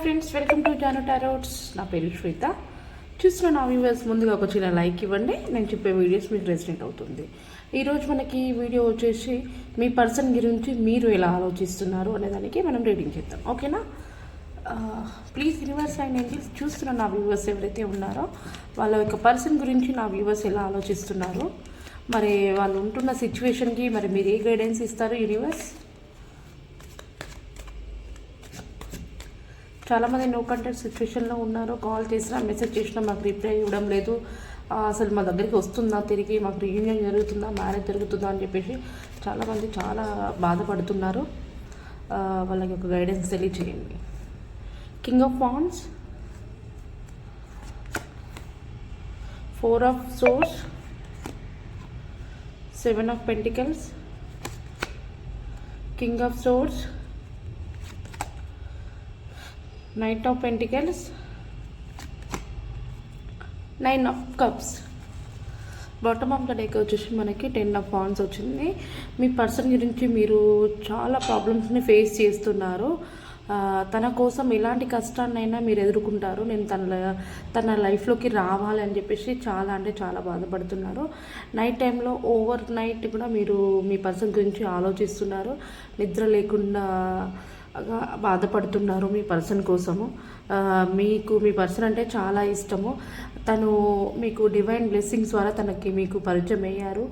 Friends, welcome to Janu tarots. నా పేరు శ్వేత. చూసిన నా వ్యూవర్స్ ముందుగా ఒక చిన్న లైక్ ఇవ్వండి. నేను చెప్పే వీడియోస్ మీకు రెసిడెంట్ అవుతుంది. ఈరోజు మనకి వీడియో వచ్చేసి మీ పర్సన్ గురించి మీరు ఎలా ఆలోచిస్తున్నారు అనేదానికి మనం రీడింగ్ చేద్దాం. ఓకేనా? ప్లీజ్ యూనివర్స్ అండ్ ఏంజెల్స్, చూస్తున్న నా వ్యూవర్స్ ఎవరైతే ఉన్నారో వాళ్ళ యొక్క పర్సన్ గురించి నా వ్యూవర్స్ ఎలా ఆలోచిస్తున్నారు, మరి వాళ్ళు ఉంటున్న సిచ్యువేషన్కి మరి మీరు ఏ గైడెన్స్ ఇస్తారు యూనివర్స్? చాలామంది నో కాంటాక్ట్ సిచ్యువేషన్లో ఉన్నారు. కాల్ చేసినా మెసేజ్ చేసినా మాకు రిప్లై ఇవ్వడం లేదు. అసలు మా దగ్గరికి వస్తుందా, తిరిగి మాకు రీయూనియన్ జరుగుతుందా, మ్యారేజ్ జరుగుతుందా అని చెప్పేసి చాలామంది చాలా బాధపడుతున్నారు. వాళ్ళకి ఒక గైడెన్స్ తెలియచేయండి. King of wands, 4 of swords, 7 of pentacles, king of swords, Knight of Pentacles, 9 of Cups. Bottom of the డేకి వచ్చేసి మనకి 10 ఆఫ్ వాండ్స్ వచ్చింది. మీ పర్సన్ గురించి మీరు చాలా ప్రాబ్లమ్స్ని ఫేస్ చేస్తున్నారు. తన కోసం ఎలాంటి కష్టాన్నైనా మీరు ఎదుర్కొంటారు. నేను తన లైఫ్లోకి రావాలి అని చెప్పేసి చాలా అంటే చాలా బాధపడుతున్నారు. నైట్ టైంలో ఓవర్ నైట్ కూడా మీరు మీ పర్సన్ గురించి ఆలోచిస్తున్నారు. నిద్ర లేకుండా బాధపడుతున్నారు మీ పర్సన్ కోసము. మీకు మీ పర్సన్ అంటే చాలా ఇష్టము. తను మీకు డివైన్ బ్లెస్సింగ్స్ ద్వారా మీకు పరిచయం అయ్యారు.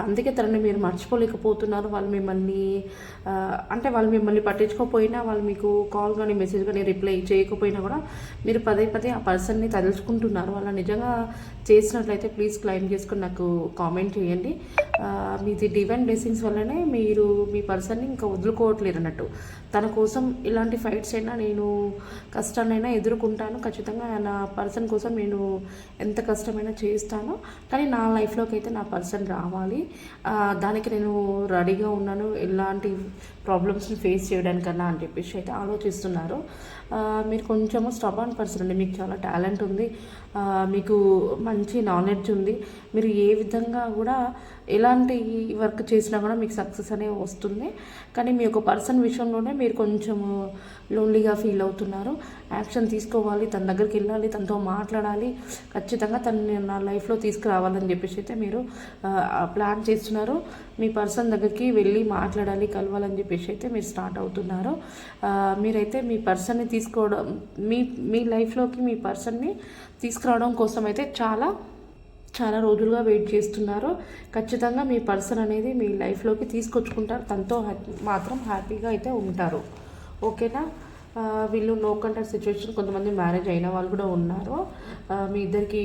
అందుకే తనని మీరు మర్చిపోలేకపోతున్నారు. వాళ్ళు మిమ్మల్ని పట్టించుకోకపోయినా, వాళ్ళు మీకు కాల్ కానీ మెసేజ్ కానీ రిప్లై చేయకపోయినా కూడా మీరు పదే పదే ఆ పర్సన్ని తలుచుకుంటున్నారు. వాళ్ళ నిజంగా చేసినట్లయితే ప్లీజ్ క్లైమ్ చేసుకొని నాకు కామెంట్ చేయండి. మీది డివైన్ బ్లెస్సింగ్స్ వల్లనే మీరు మీ పర్సన్ని ఇంకా వదులుకోవట్లేరు అన్నట్టు. తన కోసం ఇలాంటి ఫైట్స్ అయినా, నేను కష్టాన్నైనా ఎదుర్కొంటాను. ఖచ్చితంగా నా పర్సన్ కోసం నేను ఎంత కష్టమైనా చేస్తాను. కానీ నా లైఫ్లోకి అయితే నా పర్సన్ రావాలి. దానికి నేను రెడీగా ఉన్నాను, ఎలాంటి ప్రాబ్లమ్స్ని ఫేస్ చేయడానికన్నా అని చెప్పేసి అయితే ఆలోచిస్తున్నారు. మీరు కొంచెము స్టబాన్ పర్సన్ అండి. మీకు చాలా టాలెంట్ ఉంది, మీకు మంచి నాలెడ్జ్ ఉంది. మీరు ఏ విధంగా కూడా ఎలాంటి వర్క్ చేసినా కూడా మీకు సక్సెస్ అనేవి వస్తుంది. కానీ మీ యొక్క పర్సన్ విషయంలోనే మీరు కొంచెము లోన్లీగా ఫీల్ అవుతున్నారు. యాక్షన్ తీసుకోవాలి, తన దగ్గరికి వెళ్ళాలి, తనతో మాట్లాడాలి, ఖచ్చితంగా తనని నా లైఫ్లో తీసుకురావాలని చెప్పేసి అయితే మీరు ప్లాన్ చేస్తున్నారు. మీ పర్సన్ దగ్గరికి వెళ్ళి మాట్లాడాలి, కలవాలని చెప్పేసి అయితే మీరు స్టార్ట్ అవుతున్నారు. మీరైతే మీ పర్సన్ని తీసుకోవడం, మీ లైఫ్లోకి మీ పర్సన్ని తీసుకురావడం కోసం అయితే చాలా రోజులుగా వెయిట్ చేస్తున్నారు. ఖచ్చితంగా మీ పర్సన్ అనేది మీ లైఫ్లోకి తీసుకొచ్చుకుంటారు. తనతో మాత్రం హ్యాపీగా అయితే ఉంటారు. ఓకేనా? వీళ్ళు నో కాంటాక్ట్ సిచ్యువేషన్, కొంతమంది మ్యారేజ్ అయిన వాళ్ళు కూడా ఉన్నారు. మీ ఇద్దరికి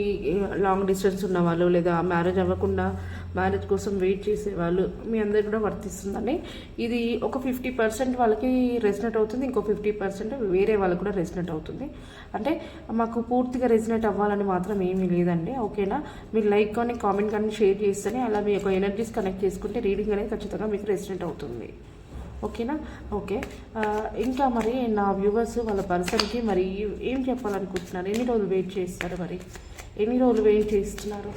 లాంగ్ డిస్టెన్స్ ఉన్న వాళ్ళు, లేదా మ్యారేజ్ అవ్వకుండా మ్యారేజ్ కోసం వెయిట్ చేసే వాళ్ళు, మీ అందరికి కూడా వర్తిస్తుందని. ఇది ఒక 50% వాళ్ళకి రెసినేట్ అవుతుంది, ఇంకో 50% వేరే వాళ్ళకి కూడా రెసినేట్ అవుతుంది. అంటే మాకు పూర్తిగా రెసినేట్ అవ్వాలని మాత్రం ఏమీ లేదండి. ఓకేనా? మీరు లైక్ కానీ కామెంట్ కానీ షేర్ చేస్తేనే అలా మీ యొక్క ఎనర్జీస్ కనెక్ట్ చేసుకుంటే రీడింగ్ అనేది ఖచ్చితంగా మీకు రెసినేట్ అవుతుంది. ఓకేనా? ఓకే. ఇంకా మరి నా వ్యూవర్స్ వాళ్ళ పర్సన్కి మరి ఏం చెప్పాలనుకుంటున్నారు? ఎన్ని రోజులు వెయిట్ చేస్తారు? మరి ఎన్ని రోజులు వెయిట్ చేస్తున్నారు?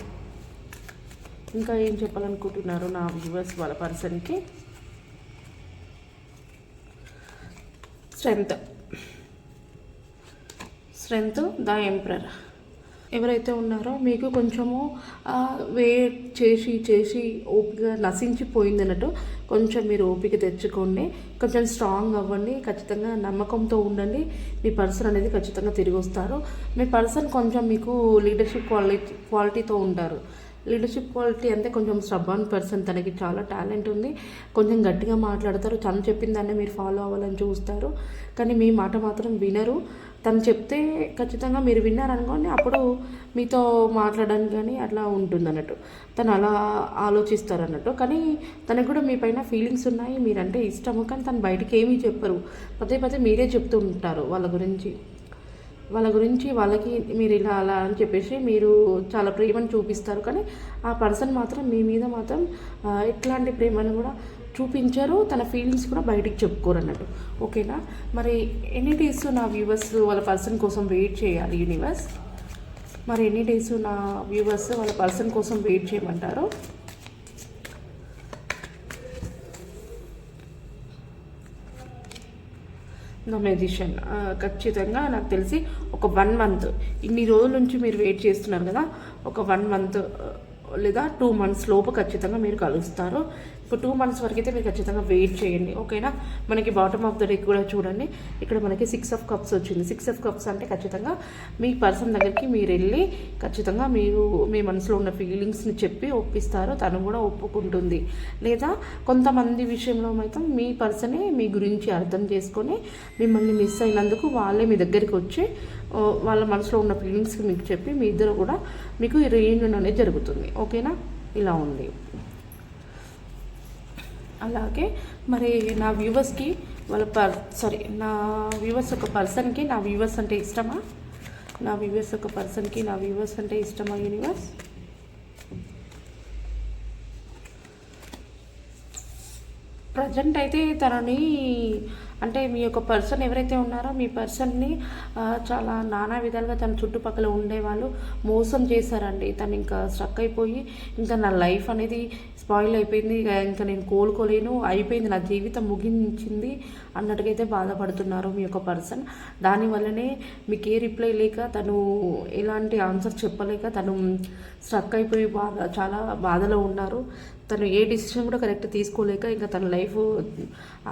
ఇంకా ఏం చెప్పాలనుకుంటున్నారు నా వ్యూవర్స్ వాళ్ళ పర్సన్కి? Strength, the emperor. ఎవరైతే ఉన్నారో మీకు కొంచెము వెయిట్ చేసి ఓపిక నశించిపోయింది అన్నట్టు, కొంచెం మీరు ఓపిక తెచ్చుకోండి, కొంచెం స్ట్రాంగ్ అవ్వండి, ఖచ్చితంగా నమ్మకంతో ఉండండి. మీ పర్సన్ అనేది ఖచ్చితంగా తిరిగి వస్తారు. మీ పర్సన్ కొంచెం మీకు లీడర్షిప్ క్వాలిటీతో ఉంటారు. లీడర్షిప్ క్వాలిటీ అంటే కొంచెం స్టబాన్ పర్సన్. తనకి చాలా టాలెంట్ ఉంది, కొంచెం గట్టిగా మాట్లాడతారు. తను చెప్పిన దాన్ని మీరు ఫాలో అవ్వాలని చూస్తారు, కానీ మీ మాట మాత్రం వినరు. తను చెప్తే ఖచ్చితంగా మీరు విన్నారనుకోండి, అప్పుడు మీతో మాట్లాడడానికి కానీ అట్లా ఉంటుంది అన్నట్టు. తను అలా ఆలోచిస్తారు అన్నట్టు. కానీ తనకు కూడా మీ పైన ఫీలింగ్స్ ఉన్నాయి, మీరంటే ఇష్టము. కానీ తను బయటికి ఏమీ చెప్పరు, పదే మీరే చెప్తూ ఉంటారు వాళ్ళ గురించి వాళ్ళకి మీరు ఇలా అలా అని చెప్పేసి మీరు చాలా ప్రేమను చూపిస్తారు. కానీ ఆ పర్సన్ మాత్రం మీ మీద మాత్రం ఎట్లాంటి ప్రేమను కూడా చూపించారు. తన ఫీలింగ్స్ కూడా బయటికి చెప్పుకోరు అన్నట్టు. ఓకేనా? మరి ఎన్ని డేస్ నా వ్యూవర్స్ వాళ్ళ పర్సన్ కోసం వెయిట్ చేయాలి యూనివర్స్? మరి ఎన్ని డేస్ నా వ్యూవర్స్ వాళ్ళ పర్సన్ కోసం వెయిట్ చేయమంటారు? ద మెజిషియన్ ఖచ్చితంగా నాకు తెలిసి ఒక 1 మంత్, ఇన్ని రోజుల నుంచి మీరు వెయిట్ చేస్తున్నారు కదా, ఒక 1 మంత్ లేదా 2 మంత్స్ లోపు ఖచ్చితంగా మీరు కలుస్తారు. ఇప్పుడు 2 మంత్స్ వరకు అయితే మీరు ఖచ్చితంగా వెయిట్ చేయండి, ఓకేనా. మనకి బాటమ్ ఆఫ్ ద డెక్ కూడా చూడండి, ఇక్కడ మనకి 6 ఆఫ్ కప్స్ వచ్చింది. 6 ఆఫ్ కప్స్ అంటే ఖచ్చితంగా మీ పర్సన్ దగ్గరికి మీరు వెళ్ళి ఖచ్చితంగా మీరు మీ మనసులో ఉన్న ఫీలింగ్స్ని చెప్పి ఒప్పిస్తారు, తను కూడా ఒప్పుకుంటుంది. లేదా కొంతమంది విషయంలో అయితే మీ పర్సనే మీ గురించి అర్థం చేసుకొని మిమ్మల్ని మిస్ అయినందుకు వాళ్ళే మీ దగ్గరికి వచ్చి వాళ్ళ మనసులో ఉన్న ఫీలింగ్స్కి మీకు చెప్పి మీ ఇద్దరు కూడా మీకు రీయూనియన్ అనేది జరుగుతుంది, ఓకేనా. ఇలా ఉంది. అలాగే మరి నా వ్యూవర్స్కి నా వ్యూవర్స్ ఒక పర్సన్కి నా వ్యూవర్స్ అంటే ఇష్టమా, నా వ్యూవర్స్ ఒక పర్సన్కి నా వ్యూవర్స్ అంటే ఇష్టమా యూనివర్స్? ప్రజెంట్ అయితే తనని అంటే మీ యొక్క పర్సన్ ఎవరైతే ఉన్నారో మీ పర్సన్ని చాలా నానా విధాలుగా తన చుట్టుపక్కల ఉండేవాళ్ళు మోసం చేశారండి. తను ఇంకా స్ట్రక్ అయిపోయి ఇంకా నా లైఫ్ అనేది స్పాయిల్ అయిపోయింది, ఇంకా నేను కోలుకోలేను, అయిపోయింది, నా జీవితం ముగించింది అన్నట్టుగా అయితే బాధపడుతున్నారు మీ యొక్క పర్సన్. దానివల్లనే మీకు ఏ రిప్లై లేక తను ఎలాంటి ఆన్సర్ చెప్పలేక తను స్ట్రక్ అయిపోయి చాలా బాధలో ఉన్నారు. తను ఏ డిసిషన్ కూడా కరెక్ట్ తీసుకోలేక ఇంకా తన లైఫ్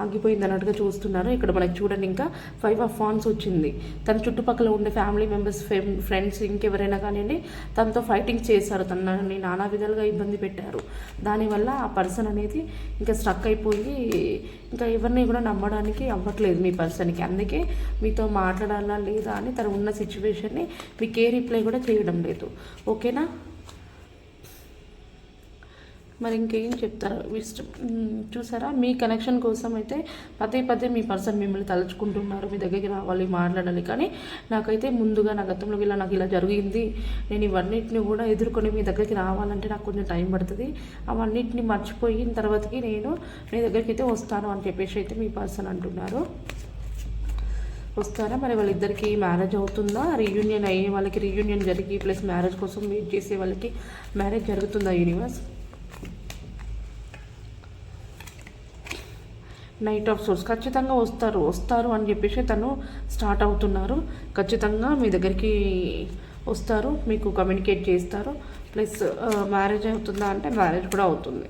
ఆగిపోయింది అన్నట్టుగా చూస్తున్నారు. ఇక్కడ మనకి చూడండి ఇంకా 5 ఆఫ్ వాండ్స్ వచ్చింది. తన చుట్టుపక్కల ఉండే ఫ్యామిలీ మెంబర్స్, ఫ్రెండ్స్, ఇంకెవరైనా కానివ్వండి తనతో ఫైటింగ్ చేశారు, తనని నానా విధాలుగా ఇబ్బంది పెట్టారు. దానివల్ల ఆ పర్సన్ అనేది ఇంకా స్ట్రక్ అయిపోయి ఇంకా ఎవరిని కూడా నమ్మడానికి అవ్వట్లేదు మీ పర్సన్కి. అందుకే మీతో మాట్లాడాలా లేదా అని తను ఉన్న సిచ్యువేషన్ని మీకు ఏ రిప్లై కూడా చేయడం లేదు, ఓకేనా. మరి ఇంకేం చెప్తారు ఇష్టం చూసారా. మీ కనెక్షన్ కోసం అయితే పదే మీ పర్సన్ మిమ్మల్ని తలుచుకుంటున్నారు, మీ దగ్గరికి రావాలి, మాట్లాడాలి. కానీ నాకైతే ముందుగా నా గతంలో నాకు ఇలా జరిగింది, నేను ఇవన్నిటిని కూడా ఎదుర్కొని మీ దగ్గరికి రావాలంటే నాకు కొంచెం టైం పడుతుంది, అవన్నిటిని మర్చిపోయిన తర్వాతకి నేను మీ దగ్గరికి అయితే వస్తాను అని చెప్పేసి అయితే మీ పర్సన్ అంటున్నారు. వస్తారా మరి వాళ్ళిద్దరికి మ్యారేజ్ అవుతుందా? రీయూనియన్ అయ్యే వాళ్ళకి రీయూనియన్ జరిగి ప్లస్ మ్యారేజ్ కోసం వెయిట్ చేసే వాళ్ళకి మ్యారేజ్ జరుగుతుందా యూనివర్స్? నైట్ ఆఫ్ సోర్స్ ఖచ్చితంగా వస్తారు అని చెప్పేసి తను స్టార్ట్ అవుతున్నారు. ఖచ్చితంగా మీ దగ్గరికి వస్తారు, మీకు కమ్యూనికేట్ చేస్తారు. ప్లస్ మ్యారేజ్ అవుతుందా అంటే మ్యారేజ్ కూడా అవుతుంది.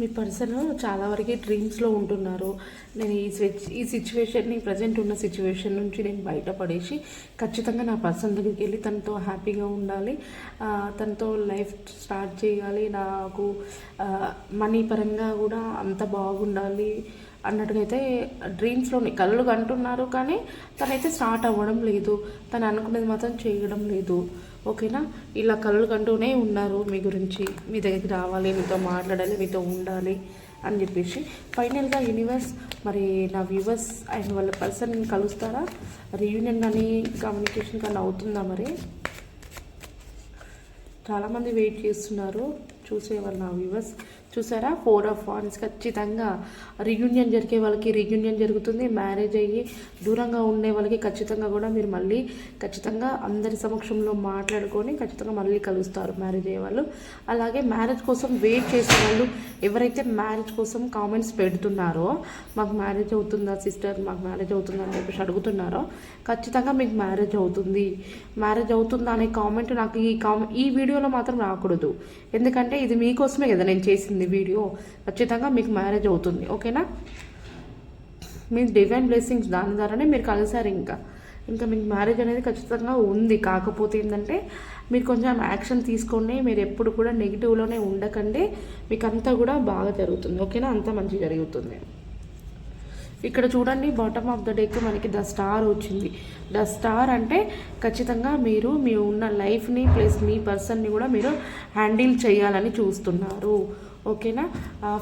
మీ పర్సన్ చాలా వరకు డ్రీమ్స్లో ఉంటున్నారు. నేను ఈ సిచ్యువేషన్ని ప్రజెంట్ ఉన్న సిచ్యువేషన్ నుంచి నేను బయటపడేసి ఖచ్చితంగా నా పర్సన్ దగ్గరికి వెళ్ళి తనతో హ్యాపీగా ఉండాలి, తనతో లైఫ్ స్టార్ట్ చేయాలి, నాకు మనీ పరంగా కూడా అంత బాగుండాలి అన్నట్టుగా అయితే డ్రీమ్స్లోని కళ్ళు కంటున్నారు. కానీ తనైతే స్టార్ట్ అవ్వడం లేదు, తను అనుకునేది మాత్రం చేయడం లేదు, ఓకేనా. ఇలా కళ్ళు కంటూనే ఉన్నారు మీ గురించి, మీ దగ్గరికి రావాలి, మీతో మాట్లాడాలి, మీతో ఉండాలి అని చెప్పేసి. ఫైనల్గా యూనివర్స్ మరి నా వ్యూవర్స్ అండ్ వాళ్ళ పర్సన్ కలుస్తారా? రీయూనియన్ కానీ కమ్యూనికేషన్ కానీ అవుతుందా? మరి చాలామంది వెయిట్ చేస్తున్నారు చూసేవాళ్ళు నా వ్యూవర్స్. చూసారా 4 ఆఫ్ వాండ్స్ ఖచ్చితంగా రీయూనియన్ జరిగే వాళ్ళకి రీయూనియన్ జరుగుతుంది. మ్యారేజ్ అయ్యి దూరంగా ఉండే వాళ్ళకి ఖచ్చితంగా కూడా మీరు మళ్ళీ ఖచ్చితంగా అందరి సమక్షంలో మాట్లాడుకొని ఖచ్చితంగా మళ్ళీ కలుస్తారు మ్యారేజ్ అయ్యే వాళ్ళు. అలాగే మ్యారేజ్ కోసం వెయిట్ చేసే వాళ్ళు ఎవరైతే మ్యారేజ్ కోసం కామెంట్స్ పెడుతున్నారో, మాకు మ్యారేజ్ అవుతుందా సిస్టర్, మాకు మ్యారేజ్ అవుతుందా అని చెప్పేసి అడుగుతున్నారో, ఖచ్చితంగా మీకు మ్యారేజ్ అవుతుంది. మ్యారేజ్ అవుతుందా అనే కామెంట్ నాకు ఈ వీడియోలో మాత్రం రాకూడదు, ఎందుకంటే ఇది మీకోసమే కదా నేను చేసింది వీడియో. ఖచ్చితంగా మీకు మ్యారేజ్ అవుతుంది, ఓకేనా. మీ డివైన్ బ్లెస్సింగ్స్ దాని ద్వారానే మీరు కలిసారు. ఇంకా మీకు మ్యారేజ్ అనేది ఖచ్చితంగా ఉంది. కాకపోతే ఏంటంటే మీరు కొంచెం యాక్షన్ తీసుకోండి, మీరు ఎప్పుడు కూడా నెగిటివ్లోనే ఉండకండి, మీకు అంతా కూడా బాగా జరుగుతుంది, ఓకేనా. అంతా మంచిగా జరుగుతుంది. ఇక్కడ చూడండి బాటమ్ ఆఫ్ ద డెక్ మనకి ద స్టార్ వచ్చింది. ద స్టార్ అంటే ఖచ్చితంగా మీరు మీ ఉన్న లైఫ్ని ప్లస్ మీ పర్సన్ని కూడా మీరు హ్యాండిల్ చేయాలని చూస్తున్నారు, ఓకేనా.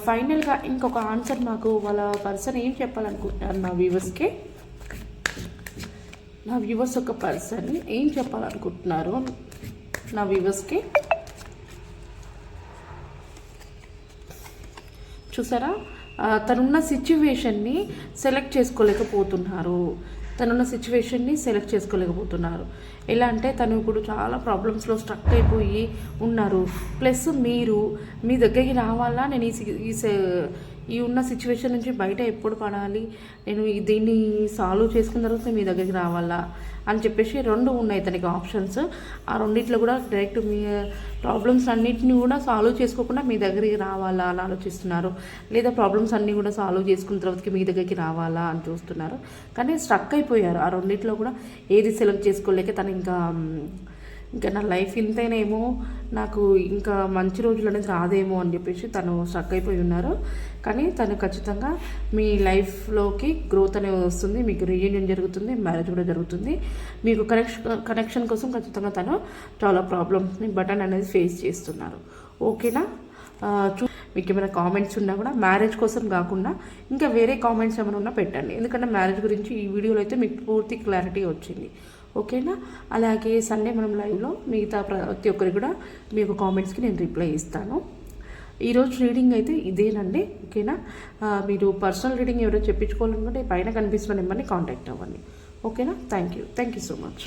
ఫైనల్గా ఇంకొక ఆన్సర్ మాకు వాళ్ళ పర్సన్ ఏం చెప్పాలనుకుంటున్నారు నా వ్యూవర్స్కి, నా వ్యూవర్స్ ఒక పర్సన్ ఏం చెప్పాలనుకుంటున్నారు నా వ్యూవర్స్కి చూసారా. తనున్న సిచ్యువేషన్ని సెలెక్ట్ చేసుకోలేకపోతున్నారు, ఎలా అంటే తను ఇప్పుడు చాలా ప్రాబ్లమ్స్లో స్ట్రక్ అయిపోయి ఉన్నారు. ప్లస్ మీరు మీ దగ్గరికి రావాలా, నేను ఈ ఉన్న సిచ్యువేషన్ నుంచి బయట ఎప్పుడు పడాలి, నేను దీన్ని సాల్వ్ చేసుకున్న తర్వాత మీ దగ్గరికి రావాలా అని చెప్పేసి 2 ఉన్నాయి తనకి ఆప్షన్స్. ఆ రెండిట్లో కూడా డైరెక్ట్ మీ ప్రాబ్లమ్స్ అన్నిటిని కూడా సాల్వ్ చేసుకోకుండా మీ దగ్గరికి రావాలా అని ఆలోచిస్తున్నారు, లేదా ప్రాబ్లమ్స్ అన్నీ కూడా సాల్వ్ చేసుకున్న తర్వాతకి మీ దగ్గరికి రావాలా అని చూస్తున్నారు. కానీ స్ట్రక్ అయిపోయారు. ఆ రెండిట్లో కూడా ఏది సెలెక్ట్ చేసుకోలేక తను ఇంకా నా లైఫ్ ఇంతేనేమో, నాకు ఇంకా మంచి రోజులు అనేది రాదేమో అని చెప్పేసి తను స్ట్రక్ అయిపోయి ఉన్నారు. కానీ తను ఖచ్చితంగా మీ లైఫ్లోకి గ్రోత్ అనేది వస్తుంది, మీకు రీయూనియన్ జరుగుతుంది, మ్యారేజ్ కూడా జరుగుతుంది. మీకు కనెక్షన్ కోసం ఖచ్చితంగా తను చాలా ప్రాబ్లమ్స్ని బటన్ అనేది ఫేస్ చేస్తున్నారు. ఓకేనా? మీకు ఏమైనా కామెంట్స్ ఉన్నా కూడా మ్యారేజ్ కోసం కాకుండా ఇంకా వేరే కామెంట్స్ ఏమైనా ఉన్నా పెట్టండి. ఎందుకంటే మ్యారేజ్ గురించి ఈ వీడియోలో అయితే మీకు పూర్తి క్లారిటీ వచ్చింది. ఓకేనా? అలాగే సండే మనం లైవ్లో మిగతా ప్రతి ఒక్కరికి కూడా మీ యొక్క కామెంట్స్కి నేను రిప్లై ఇస్తాను. ఈరోజు రీడింగ్ అయితే ఇదేనండి. ఓకేనా? మీరు పర్సనల్ రీడింగ్ ఎవరో చెప్పించుకోవాలనుకుంటే పైన కనిపిస్తున్న నెంబర్ని కాంటాక్ట్ అవ్వండి. ఓకేనా? Thank you so much.